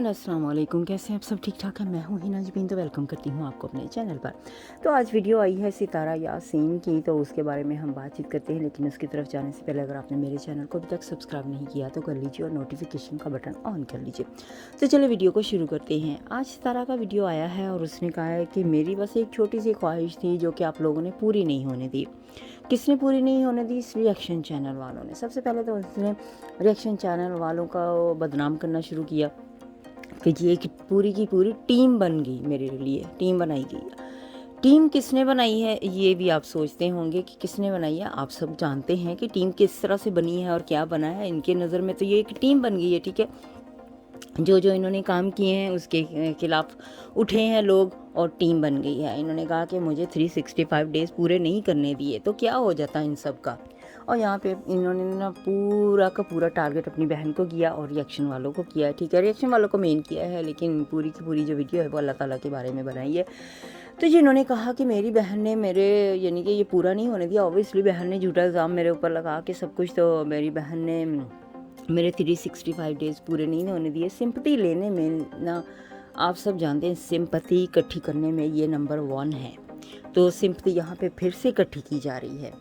Everyone, अस्सलाम वालेकुम। कैसे हैं आप सब? ठीक ठाक है। मैं हूँ हिना जबीन, तो वेलकम करती हूँ आपको अपने चैनल पर। तो आज वीडियो आई है सितारा यासीन की, तो उसके बारे में हम बातचीत करते हैं। लेकिन उसकी तरफ जाने से पहले अगर आपने मेरे चैनल को अभी तक सब्सक्राइब नहीं किया तो कर लीजिए और नोटिफिकेशन का बटन ऑन कर लीजिए। तो चलिए वीडियो को शुरू करते हैं। आज सितारा का वीडियो आया है और उसने कहा है कि मेरी बस एक छोटी सी ख्वाहिश थी जो कि आप लोगों ने पूरी नहीं होने दी। किसने पूरी नहीं होने दी? इस रिएक्शन चैनल वालों ने। सबसे पहले तो उसने रिएक्शन चैनल वालों का बदनाम करना शुरू किया कि जी एक पूरी की पूरी टीम बन गई, मेरे लिए टीम बनाई गई। टीम किसने बनाई है ये भी आप सोचते होंगे कि किसने बनाई है। आप सब जानते हैं कि टीम किस तरह से बनी है और क्या बना है। इनके नज़र में तो ये एक टीम बन गई है, ठीक है। जो जो इन्होंने काम किए हैं उसके खिलाफ उठे हैं लोग और टीम बन गई है। इन्होंने कहा कि मुझे 365 डेज़ पूरे नहीं करने दिए तो क्या हो जाता इन सब का। और यहाँ पे इन्होंने ना पूरा का पूरा टारगेट अपनी बहन को किया और रिएक्शन वालों को किया है, ठीक है। रिएक्शन वालों को मेन किया है, लेकिन पूरी की पूरी जो वीडियो है वो अल्लाह ताला के बारे में बनाई है। तो जिन्होंने कहा कि मेरी बहन ने मेरे यानी कि ये पूरा नहीं होने दिया, ऑब्वियसली बहन ने झूठा इल्ज़ाम मेरे ऊपर लगा के सब कुछ, तो मेरी बहन ने मेरे 365 डेज़ पूरे नहीं होने दिए। सिंपैथी लेने में ना, आप सब जानते हैं सिंपैथी इकट्ठी करने में ये नंबर 1 है। तो सिंपैथी यहाँ पे फिर से इकट्ठी की जा रही है।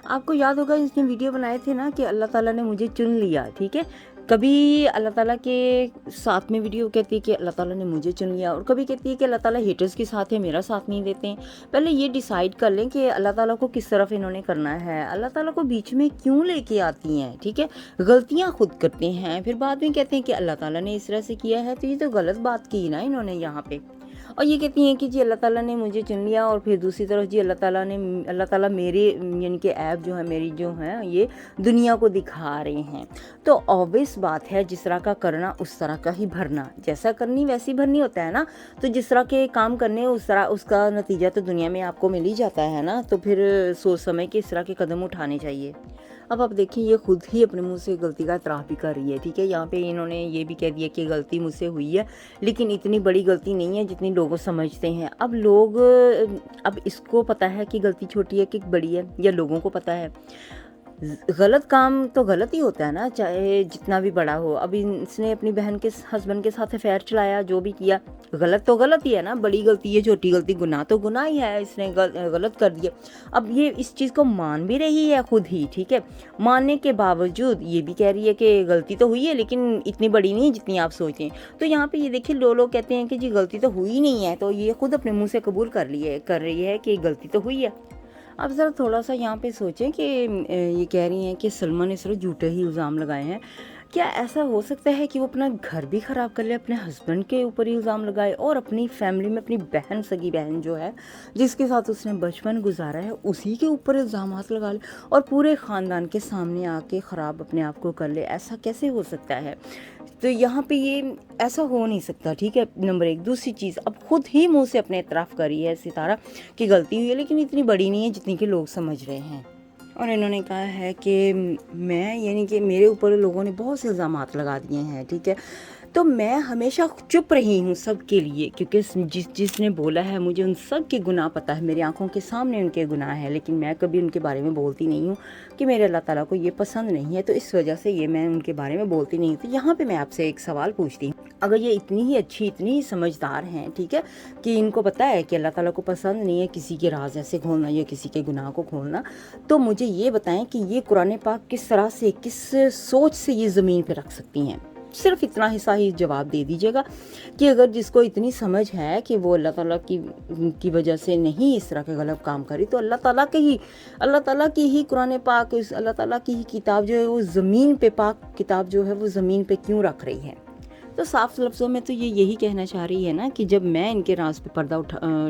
आपको याद होगा इसने वीडियो बनाए थे ना कि अल्लाह ताला ने मुझे चुन लिया, ठीक है। कभी अल्लाह ताला के साथ में वीडियो कहती है कि अल्लाह ताला ने मुझे चुन लिया, और कभी कहती है कि अल्लाह ताला हेटर्स के साथ है, मेरा साथ नहीं देते हैं। पहले ये डिसाइड कर लें कि अल्लाह ताला को किस तरफ इन्होंने करना है। अल्लाह ताला को बीच में क्यों लेके आती हैं, ठीक है। गलतियाँ खुद करते हैं, फिर बाद में कहते हैं कि अल्लाह ताला ने इस तरह से किया है। तो ये तो गलत बात की ना इन्होंने यहाँ पे। और ये कहती हैं कि जी अल्लाह ताला ने मुझे चुन लिया, और फिर दूसरी तरफ जी अल्लाह ताला मेरे यानी कि ऐप जो है मेरी जो है ये दुनिया को दिखा रहे हैं। तो ऑब्वियस बात है, जिस तरह का करना उस तरह का ही भरना, जैसा करनी वैसी भरनी होता है ना। तो जिस तरह के काम करने उस तरह उसका नतीजा तो दुनिया में आपको मिल ही जाता है ना। तो फिर सोच समझ के इस तरह के कदम उठाने चाहिए। अब आप देखिए, ये खुद ही अपने मुंह से गलती का इतराफ़ भी कर रही है, ठीक है। यहाँ पे इन्होंने ये भी कह दिया कि गलती मुझसे हुई है, लेकिन इतनी बड़ी गलती नहीं है जितनी लोग समझते हैं। अब इसको पता है कि गलती छोटी है कि बड़ी है, या लोगों को पता है। गलत काम तो गलत ही होता है ना, चाहे जितना भी बड़ा हो। अब इसने अपनी बहन के हस्बैंड के साथ अफेयर चलाया, जो भी किया गलत तो गलत ही है ना। बड़ी गलती है, छोटी गलती, गुनाह तो गुनाह ही है। इसने गलत कर दिया। अब ये इस चीज़ को मान भी रही है खुद ही, ठीक है। मानने के बावजूद ये भी कह रही है कि गलती तो हुई है, लेकिन इतनी बड़ी नहीं जितनी आप सोचें। तो यहाँ पे ये देखिए, लोग कहते हैं कि जी गलती तो हुई नहीं है, तो ये खुद अपने मुँह से कबूल कर रही है कि गलती तो हुई है। अब ज़रा थोड़ा सा यहाँ पे सोचें कि ये कह रही हैं कि सलमा ने सिर्फ झूठे ही इल्ज़ाम लगाए हैं। क्या ऐसा हो सकता है कि वो अपना घर भी ख़राब कर ले, अपने हस्बैंड के ऊपर ही इल्ज़ाम लगाए, और अपनी फैमिली में अपनी बहन, सगी बहन जो है जिसके साथ उसने बचपन गुजारा है, उसी के ऊपर इल्ज़ामात लगा ले और पूरे ख़ानदान के सामने आके ख़राब अपने आप को कर ले? ऐसा कैसे हो सकता है? तो यहाँ पे ये ऐसा हो नहीं सकता, ठीक है। नंबर 1। दूसरी चीज़, अब खुद ही मुंह से अपने इतराफ़ कर रही है सितारा कि गलती हुई है, लेकिन इतनी बड़ी नहीं है जितनी कि लोग समझ रहे हैं। और इन्होंने कहा है कि मैं यानी कि मेरे ऊपर लोगों ने बहुत से इल्ज़ामात लगा दिए हैं, ठीक है। तो मैं हमेशा चुप रही हूँ सबके लिए, क्योंकि जिसने बोला है मुझे उन सब के गुनाह पता है, मेरी आंखों के सामने उनके गुनाह हैं, लेकिन मैं कभी उनके बारे में बोलती नहीं हूँ कि मेरे अल्लाह ताला को ये पसंद नहीं है, तो इस वजह से ये मैं उनके बारे में बोलती नहीं हूँ। तो यहाँ पे मैं आपसे एक सवाल पूछती हूँ, अगर ये इतनी ही अच्छी, इतनी ही समझदार हैं, ठीक है, कि इनको पता है कि अल्लाह ताला को पसंद नहीं है किसी के राज ऐसे खोलना या किसी के गुनाह को खोलना, तो मुझे ये बताएं कि ये कुरान पाक किस तरह से, किस सोच से ये ज़मीन पे रख सकती हैं? सिर्फ इतना हिस्सा ही जवाब दे दीजिएगा कि अगर जिसको इतनी समझ है कि वो अल्लाह ताला की वजह से नहीं इस तरह के गलत काम करी, तो अल्लाह ताला की ही कुरान पाक, अल्लाह ताला की ही किताब जो है वो ज़मीन पे, पाक किताब जो है वो ज़मीन पे क्यों रख रही है? तो साफ लफ्ज़ों में तो ये यही कहना चाह रही है ना कि जब मैं इनके राज पे पर्दा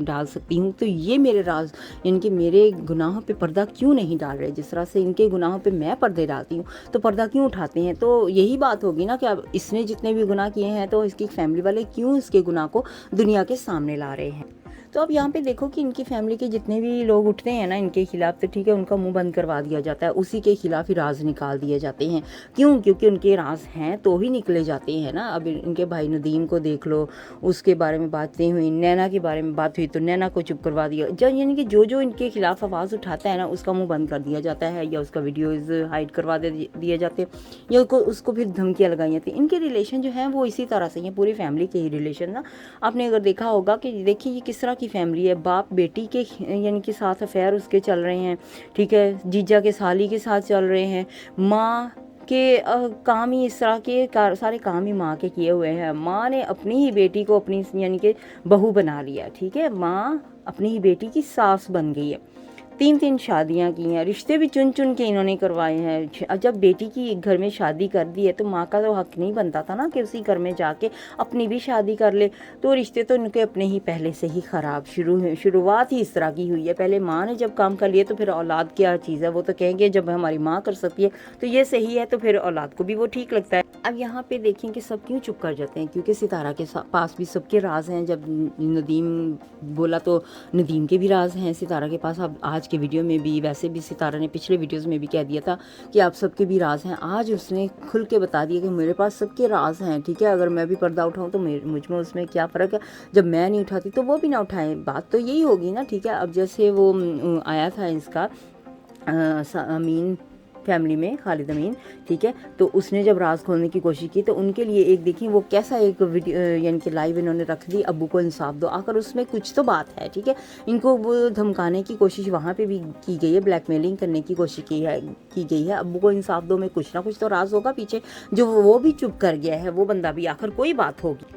डाल सकती हूँ, तो ये मेरे राज इनके मेरे गुनाहों पे पर्दा क्यों नहीं डाल रहे? जिस तरह से इनके गुनाहों पे मैं पर्दे डालती हूँ, तो पर्दा क्यों उठाते हैं? तो यही बात होगी ना कि अब इसने जितने भी गुनाह किए हैं, तो इसकी फैमिली वाले क्यों इसके गुनाह को दुनिया के सामने ला रहे हैं? तो अब यहाँ पे देखो कि इनकी फैमिली के जितने भी लोग उठते हैं ना इनके खिलाफ, तो ठीक है उनका मुंह बंद करवा दिया जाता है, उसी के खिलाफ ही राज निकाल दिए जाते हैं। क्यों? क्योंकि उनके राज हैं तो ही निकले जाते हैं ना। अब इनके भाई नदीम को देख लो, उसके बारे में बातें हुई, नैना के बारे में बात हुई तो नैना को चुप करवा दिया। यानी कि जो इनके खिलाफ आवाज़ उठाता है ना उसका मुंह बंद कर दिया जाता है, या उसका वीडियोज़ हाइड करवा दिए जाते हैं, या उसको फिर धमकियाँ लगाई जाती हैं। इनके रिलेशन जो हैं वो इसी तरह से हैं, पूरी फैमिली के ही रिलेशन ना। आपने अगर देखा होगा कि देखिए ये किस तरह की फैमिली है, बाप बेटी के यानी कि साथ अफेयर उसके चल रहे हैं, ठीक है, जीजा के साली के साथ चल रहे हैं, माँ के काम ही इस तरह के सारे काम ही माँ के किए हुए हैं। माँ ने अपनी ही बेटी को अपनी यानी कि बहू बना लिया, ठीक है, माँ अपनी ही बेटी की सास बन गई है। 3 शादियां की हैं, रिश्ते भी चुन चुन के इन्होंने करवाए हैं। जब बेटी की एक घर में शादी कर दी है तो माँ का तो हक नहीं बनता था ना कि उसी घर में जाके अपनी भी शादी कर ले। तो रिश्ते तो इनके अपने ही पहले से ही ख़राब शुरुआत ही इस तरह की हुई है। पहले माँ ने जब काम कर लिया तो फिर औलाद क्या चीज़ है, वो तो कहेंगे जब हमारी माँ कर सकती है तो ये सही है, तो फिर औलाद को भी वो ठीक लगता है। अब यहाँ पे देखें कि सब क्यों चुप कर जाते हैं, क्योंकि सितारा के पास भी सबके राज हैं। जब नदीम बोला तो नदीम के भी राज हैं सितारा के पास। अब आज के वीडियो में भी, वैसे भी सितारा ने पिछले वीडियोस में भी कह दिया था कि आप सबके भी राज हैं। आज उसने खुल के बता दिया कि मेरे पास सबके राज हैं, ठीक है, अगर मैं भी पर्दा उठाऊं तो मुझ में उसमें क्या फ़र्क है, जब मैं नहीं उठाती तो वो भी ना उठाएं, बात तो यही होगी ना, ठीक है। अब जैसे वो आया था इसका अमीन फैमिली में, खालिद अमीन, ठीक है, तो उसने जब राज खोलने की कोशिश की तो उनके लिए एक देखिए वो कैसा एक वीडियो यानी कि लाइव इन्होंने रख दी, अब्बू को इंसाफ दो, आकर उसमें कुछ तो बात है, ठीक है। इनको वो धमकाने की कोशिश वहाँ पे भी की गई है, ब्लैकमेलिंग करने की कोशिश की गई है। अब्बू को इंसाफ दो में कुछ ना कुछ तो राज होगा पीछे, जो वो भी चुप कर गया है, वो बंदा भी आखिर कोई बात होगी।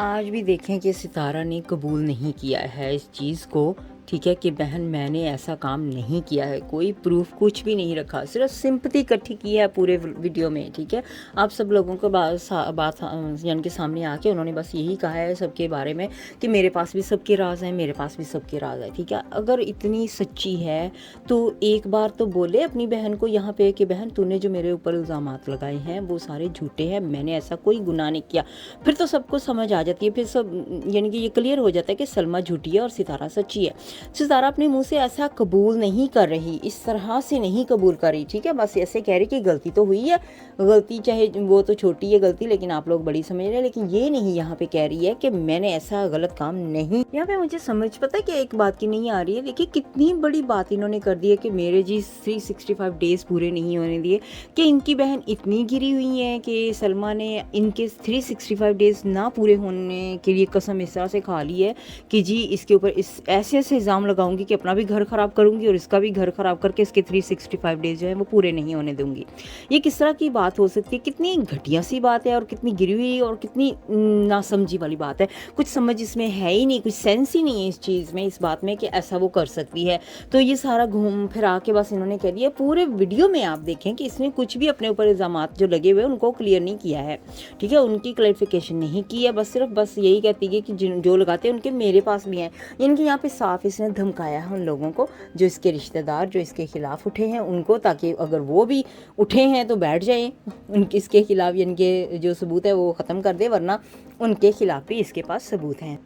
आज भी देखें कि सितारा ने कबूल नहीं किया है इस चीज़ को, ठीक है, कि बहन मैंने ऐसा काम नहीं किया है, कोई प्रूफ कुछ भी नहीं रखा, सिर्फ सिंपैथी इकट्ठी की है पूरे वीडियो में, ठीक है। आप सब लोगों को बात यानी कि सामने आके उन्होंने बस यही कहा है सबके बारे में कि मेरे पास भी सबके राज हैं, मेरे पास भी सबके राज है, ठीक है। अगर इतनी सच्ची है तो एक बार तो बोले अपनी बहन को यहाँ पे कि बहन तूने जो मेरे ऊपर इल्ज़ामात लगाए हैं वो सारे झूठे हैं, मैंने ऐसा कोई गुनाह नहीं किया। फिर तो सबको समझ आ जाती है, फिर सब यानी कि ये क्लियर हो जाता है कि सलमा झूठी है और सितारा सच्ची है। सितारा अपने मुंह से ऐसा कबूल नहीं कर रही, इस तरह से नहीं कबूल कर रही, ठीक है, बस ऐसे कह रही कि गलती तो हुई है, गलती चाहे वो तो छोटी है गलती, लेकिन आप लोग बड़ी समझ रहे हैं, लेकिन ये नहीं यहाँ पे कह रही है कि मैंने ऐसा गलत काम नहीं। यहाँ पे मुझे समझ पता है कि एक बात की नहीं आ रही है, देखिए कितनी बड़ी बात इन्होंने कर दी है कि मेरे जी 365 डेज पूरे नहीं होने दिए, कि इनकी बहन इतनी गिरी हुई है कि सलमा ने इनके 365 डेज ना पूरे होने के लिए कसम इस तरह से खा ली है कि जी इसके ऊपर इस ऐसे इल्ज़ाम लगाऊंगी कि अपना भी घर ख़राब करूंगी और इसका भी घर ख़राब करके इसके 365 डेज जो है वो पूरे नहीं होने दूंगी। ये किस तरह की बात हो सकती है, कितनी घटिया सी बात है और कितनी गिरी हुई और कितनी नासमझी वाली बात है, कुछ समझ इसमें है ही नहीं, कुछ सेंस ही नहीं है इस चीज़ में, इस बात में कि ऐसा वो कर सकती है। तो ये सारा घूम फिरा के बस इन्होंने कह दिया, पूरे वीडियो में आप देखें कि इसने कुछ भी अपने ऊपर इल्ज़ाम जो लगे हुए उनको क्लियर नहीं किया है, ठीक है, उनकी क्लैरिफिकेशन नहीं की है, बस यही कहती है कि जो लगाते हैं उनके मेरे पास भी हैं। यानी कि यहाँ पे साफ इसने धमकाया है उन लोगों को जो इसके रिश्तेदार जो इसके खिलाफ उठे हैं उनको, ताकि अगर वो भी उठे हैं तो बैठ जाएं उनके इसके खिलाफ, यानी कि जो सबूत है वो ख़त्म कर दे, वरना उनके खिलाफ भी इसके पास सबूत हैं।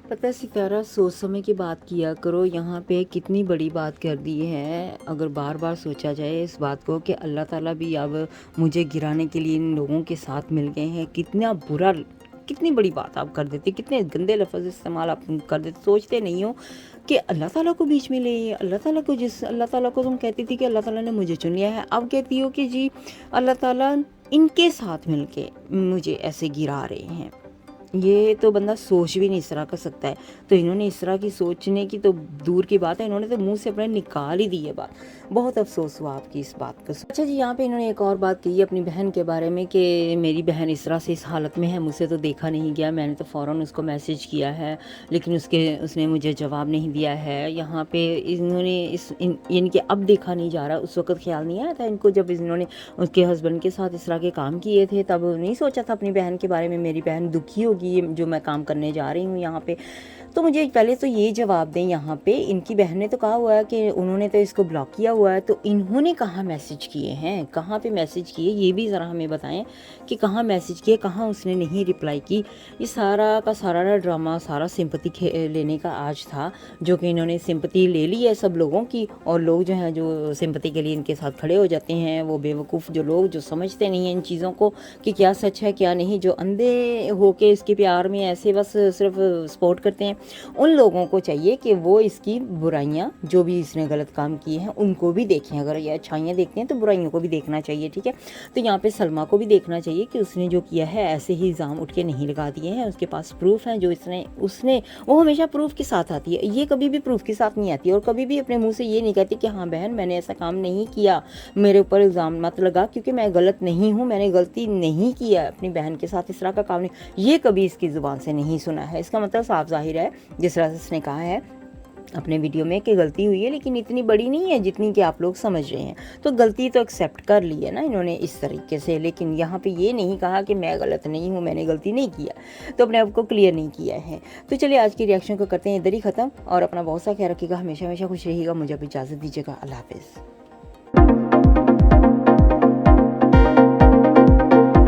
पता है सितारा, सोच समझ के बात किया करो, यहाँ पे कितनी बड़ी बात कर दी है। अगर बार बार सोचा जाए इस बात को कि अल्लाह ताला भी अब मुझे गिराने के लिए इन लोगों के साथ मिल गए हैं, कितना बुरा, कितनी बड़ी बात आप कर देते, कितने गंदे लफ्ज़ इस्तेमाल आप कर देते, सोचते नहीं हो कि अल्लाह ताला को बीच में ले, अल्लाह ताला को, जिस अल्लाह ताला को तुम कहती थी कि अल्लाह ताला ने मुझे चुन लिया है, अब कहती हो कि जी अल्लाह ताला इनके साथ मिलके मुझे ऐसे गिरा रहे हैं। ये तो बंदा सोच भी नहीं इस तरह कर सकता है। तो इन्होंने इस तरह की सोचने की तो दूर की बात है, इन्होंने तो मुंह से अपने निकाल ही दी है बात। बहुत अफसोस हुआ आपकी इस बात का। अच्छा जी, यहाँ पे इन्होंने एक और बात कही अपनी बहन के बारे में कि मेरी बहन इस तरह से इस हालत में है, मुझसे तो देखा नहीं गया, मैंने तो फ़ौरन उसको मैसेज किया है लेकिन उसने मुझे जवाब नहीं दिया है। यहाँ पे इन्होंने यानी कि अब देखा नहीं जा रहा, उस वक्त ख्याल नहीं आया था इनको जब इन्होंने उसके हस्बैंड के साथ इस तरह के काम किए थे, तब नहीं सोचा था अपनी बहन के बारे में, मेरी बहन दुखी होगी जो मैं काम करने जा रही हूँ यहाँ पे। तो मुझे पहले तो ये जवाब दें, यहाँ पे इनकी बहन ने तो कहा हुआ है कि उन्होंने तो इसको ब्लॉक किया हुआ है, तो इन्होंने कहाँ मैसेज किए हैं, कहाँ पे मैसेज किए, ये भी ज़रा हमें बताएं कि कहाँ मैसेज किए, कहाँ उसने नहीं रिप्लाई की। ये सारा का सारा ना ड्रामा, सारा सिंपैथी लेने का आज था, जो कि इन्होंने सिंपैथी ले ली है सब लोगों की, और लोग जो हैं जो सिंपैथी के लिए इनके साथ खड़े हो जाते हैं, वो बेवकूफ़ जो लोग जो समझते नहीं हैं इन चीज़ों को कि क्या सच है क्या नहीं, जो अंधे होके इसके प्यार में ऐसे बस सिर्फ सपोर्ट करते हैं, उन लोगों को चाहिए कि वो इसकी बुराइयां, जो भी इसने गलत काम किए हैं उनको भी देखें। अगर ये अच्छाइयाँ देखते हैं तो बुराइयों को भी देखना चाहिए, ठीक है। तो यहाँ पे सलमा को भी देखना चाहिए कि उसने जो किया है ऐसे ही इल्ज़ाम उठ के नहीं लगा दिए हैं, उसके पास प्रूफ हैं, जो उसने वो हमेशा प्रूफ के साथ आती है, ये कभी भी प्रूफ के साथ नहीं आती, और कभी भी अपने मुँह से ये नहीं कहती कि हाँ बहन मैंने ऐसा काम नहीं किया, मेरे ऊपर इल्ज़ाम मत लगा क्योंकि मैं गलत नहीं हूँ, मैंने गलती नहीं किया, अपनी बहन के साथ इस तरह का काम नहीं, ये कभी इसकी ज़ुबान से नहीं सुना है। इसका मतलब साफ ज़ाहिर है, जिस तरह से इसने कहा है अपने वीडियो में कि गलती हुई है, लेकिन इतनी बड़ी नहीं है जितनी कि आप लोग समझ रहे हैं। तो गलती तो एक्सेप्ट कर ली है ना इन्होंने इस तरीके से, लेकिन यहाँ पे ये नहीं कहा कि मैं गलत नहीं हूँ, मैंने गलती नहीं किया, तो अपने आप को क्लियर नहीं किया है। तो चलिए आज की रिएक्शन को करते हैं इधर ही ख़त्म, और अपना बहुत सा ख्याल रखिएगा, हमेशा हमेशा खुश रहिएगा, मुझे अब इजाज़त दीजिएगा, अल्लाह हाफ़िज़।